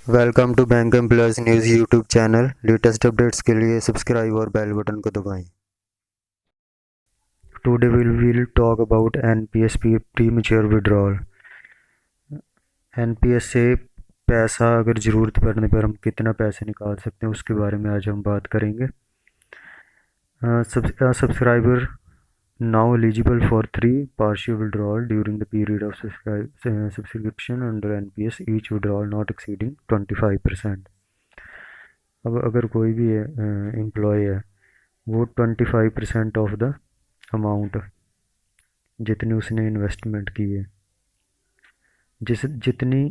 Welcome to bank employees news YouTube channel. Latest updates के लिए subscribe और bell button को दबाएं। Today will talk about NPS premature withdrawal. NPS से पैसा अगर ज़रूरत पड़ने पर हम कितना पैसे निकाल सकते हैं उसके बारे में आज हम बात करेंगे। Subscriber now eligible for 3 partial withdrawal during the period of subscription under NPS, each withdrawal not exceeding 25%। अब अगर कोई भी एम्प्लॉय है वो 25% ऑफ द अमाउंट जितनी उसने इन्वेस्टमेंट की है, जितनी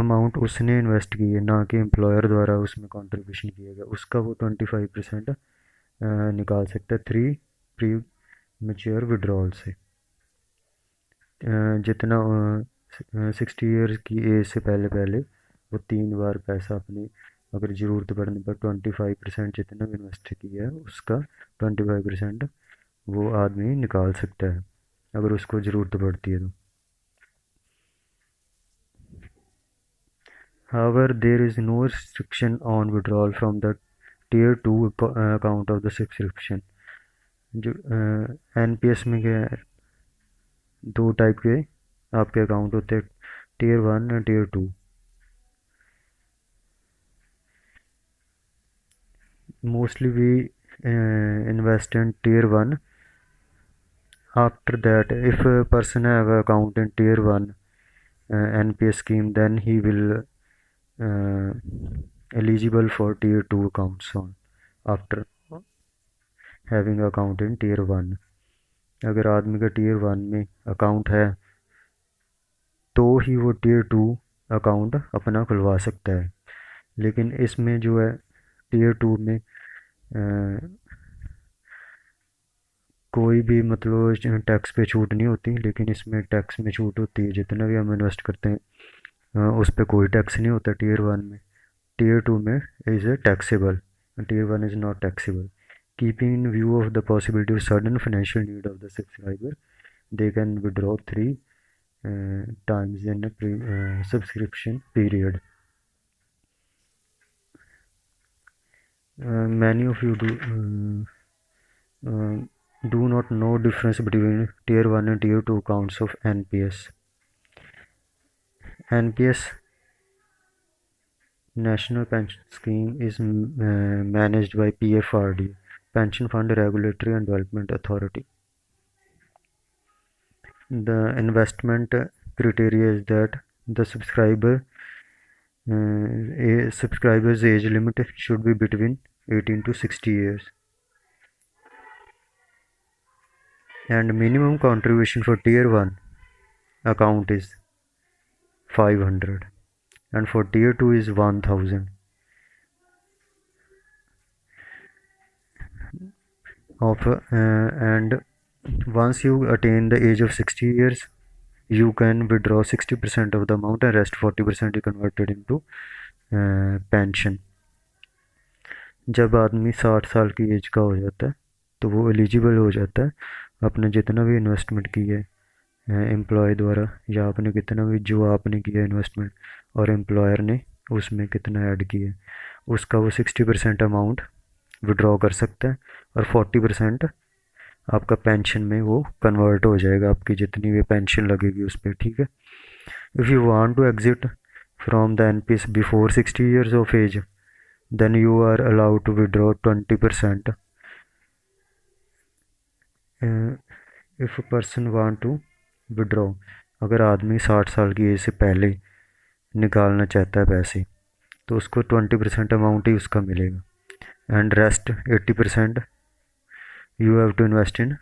अमाउंट उसने इन्वेस्ट की है, ना कि एम्प्लॉयर द्वारा उसमें कंट्रीब्यूशन किया गया, उसका वो 25% निकाल सकता है 3 प्री मेच्योर विड्रॉल से। जितना 60 ईयर्स की एज से पहले वो 3 बार पैसा अपनी अगर ज़रूरत पड़ने पर 25% जितना इन्वेस्ट किया है उसका 25% वो आदमी निकाल सकता है अगर उसको ज़रूरत पड़ती है तो। However, there is no restriction on withdrawal from the tier 2 account of the subscription। जो एनपीएस में क्या है, 2 टाइप के आपके अकाउंट होते हैं, टियर 1 और tier 2। Mostly we invest in tier 1. After that, if a person have an account in tier 1 NPS scheme, then he will eligible for tier 2 accounts on after having account in tier 1। अगर आदमी का tier 1 में account है तो ही वो tier 2 account अपना खुलवा सकता है। लेकिन इसमें जो है टियर 2 में कोई भी मतलब टैक्स पे छूट नहीं होती, लेकिन इसमें टैक्स में छूट होती है। जितना भी हम इन्वेस्ट करते हैं उस पर कोई टैक्स नहीं होता टियर 1 में। टियर 2 में is a taxable, tier 1 is not taxable. Keeping in view of the possibility of sudden financial need of the subscriber, they can withdraw 3 times in a subscription period। Many of you do not know difference between tier 1 and tier 2 accounts of NPS। NPS National Pension Scheme is managed by PFRD, Pension Fund Regulatory and Development Authority। The investment criteria is that the subscriber's age limit should be between 18 to 60 years, and minimum contribution for tier 1 account is 500 and for tier 2 is 1000 of and once you attain the age of 60 years you can withdraw 60% of the amount and rest 40% is converted into pension. जब आदमी 60 साल की as का हो जाता है तो वो एलिजिबल हो जाता है अपने जितना भी इन्वेस्टमेंट की है एम्प्लॉय द्वारा, या आपने कितना भी जो आपने किया इन्वेस्टमेंट और एम्प्लॉयर ने उसमें कितना ऐड किया, उसका वो 60% अमाउंट विड्रॉ कर सकता है और 40% आपका पेंशन में वो कन्वर्ट हो जाएगा, आपकी जितनी भी पेंशन लगेगी उस पर। ठीक है। If you want to exit from the NPS before 60 years of age, then you are allowed to withdraw 20%। If a person want to withdraw, अगर आदमी 60 साल की एज से पहले निकालना चाहता है पैसे तो उसको 20% अमाउंट ही उसका मिलेगा and rest 80% you have to invest in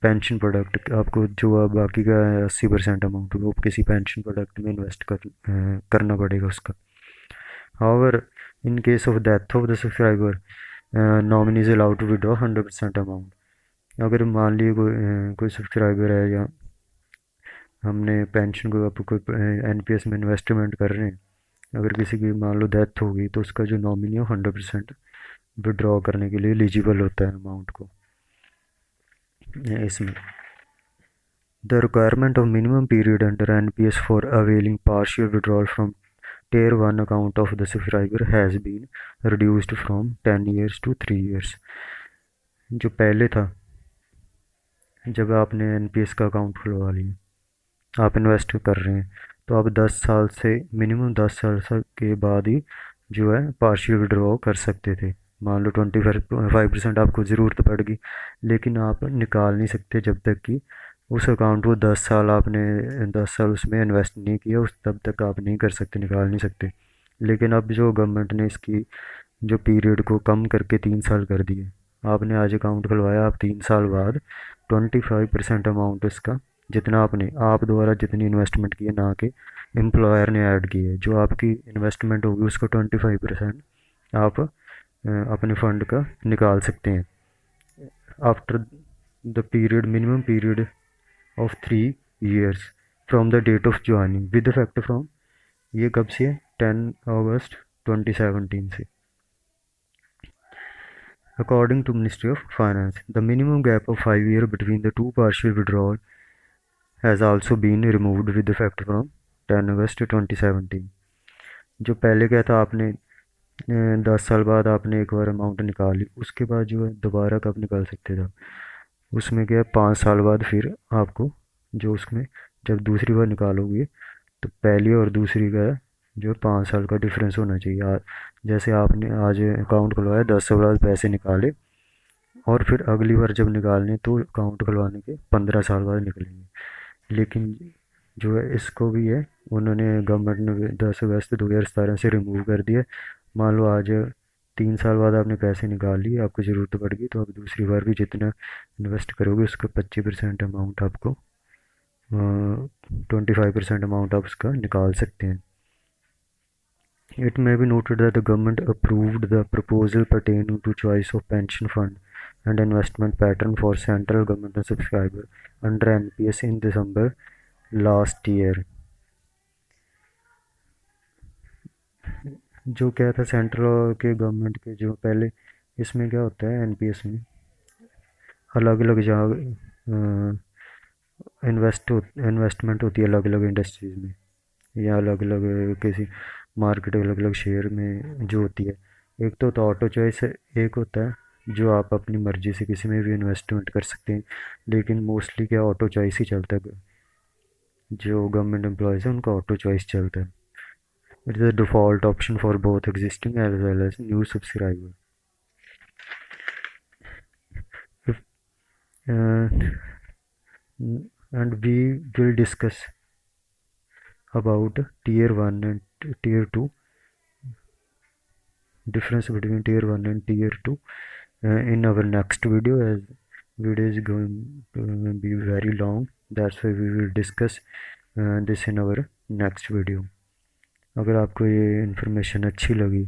pension product. आपको जो बाकी का 80% अमाउंट वो किसी पेंशन प्रोडक्ट में इन्वेस्ट करना पड़ेगा उसका। However in case of death of the subscriber, nominee is allowed to withdraw 100% amount. अगर मान लीजिए कोई सब्सक्राइबर है या हमने पेंशन को आप कोई एनपीएस में इन्वेस्टमेंट कर रहे हैं, अगर किसी की मान लो डेथ होगी तो उसका जो नॉमिनी है 100% विड्रॉ करने के लिए एलिजिबल होता है अमाउंट को। इसमें the requirement of minimum period under NPS for availing partial withdrawal from tier 1 account of the subscriber has been reduced from 10 years to 3 years। जो पहले था, जब आपने एनपीएस का अकाउंट खुलवा लिया, आप इन्वेस्ट कर रहे हैं, तो आप 10 साल से मिनिमम 10 साल के बाद ही जो है पार्शियल विड्रॉ कर सकते थे। मान लो 25% आपको ज़रूरत पड़ेगी, लेकिन आप निकाल नहीं सकते जब तक कि उस अकाउंट को 10 साल आपने 10 साल उसमें इन्वेस्ट नहीं किया, उस तब तक आप नहीं कर सकते, निकाल नहीं सकते। लेकिन अब जो गवर्नमेंट ने इसकी जो पीरियड को कम करके 3 साल कर दिए, आपने आज अकाउंट खुलवाया, आप 3 साल बाद 25% अमाउंट इसका, जितना आपने आप द्वारा जितनी इन्वेस्टमेंट की है, ना कि एम्प्लॉयर ने ऐड की है, जो आपकी इन्वेस्टमेंट होगी उसको 25% आप अपने फंड का निकाल सकते हैं after the period, minimum period of 3 years from the date of joining with effect from, ये कब से है, 10 अगस्त 2017 से। According to Ministry of Finance, the minimum gap of 5 years between the two partial withdrawal has also been removed with effect from 10 अगस्त 2017। जो पहले क्या था, आपने 10 साल बाद आपने एक बार अमाउंट निकाली, उसके बाद जो है दोबारा कब निकाल सकते थे, उसमें क्या 5 साल बाद फिर आपको जो उसमें जब दूसरी बार निकालोगे तो पहली और दूसरी का जो 5 साल का डिफरेंस होना चाहिए। जैसे आपने आज अकाउंट खुलवाया, 10 साल बाद पैसे निकाले, और फिर अगली बार जब निकालने तो अकाउंट खुलवाने के 15 साल बाद निकलेंगे। लेकिन जो है इसको भी है, उन्होंने गवर्नमेंट ने 10 अगस्त 2017 से रिमूव कर दिया। मान लो आज 3 साल बाद आपने पैसे निकाल लिए, आपको ज़रूरत पड़ गई, तो आप दूसरी बार भी जितना इन्वेस्ट करोगे उसका 25% अमाउंट आपको 25% अमाउंट आप उसका निकाल सकते हैं। It may be noted that the government approved the proposal pertaining to choice of pension fund and investment pattern for central government and subscriber under NPS in December last year। जो क्या था, central के government के जो पहले, इसमें क्या होता है एनपीएस में अलग अलग जगह इन्वेस्टमेंट होती है, अलग अलग इंडस्ट्रीज़ में या अलग अलग किसी मार्केट, अलग अलग शेयर में जो होती है। एक तो होता है ऑटो चॉइस, एक होता है जो आप अपनी मर्ज़ी से किसी में भी इन्वेस्टमेंट कर सकते हैं, लेकिन मोस्टली क्या ऑटो चॉइस ही चलता है। जो गवर्नमेंट एम्प्लॉयज़ हैं उनका ऑटो चॉइस चलता है। It is a default option for both existing as well as new subscriber. And we will discuss about tier 1 and tier 2, difference between tier 1 and tier 2 in our next video, as video is going to be very long, that's why we will discuss this in our next video। अगर आपको ये information अच्छी लगी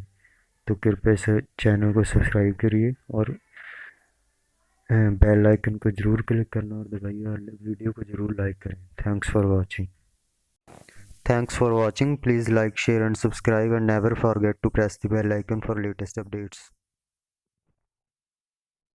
तो कृपया से channel को subscribe करिए और बेल आइकन को ज़रूर क्लिक करना और दबाइए, और वीडियो को ज़रूर लाइक करें। Thanks for watching. Please like, share and subscribe, and never forget to press the bell icon for latest updates।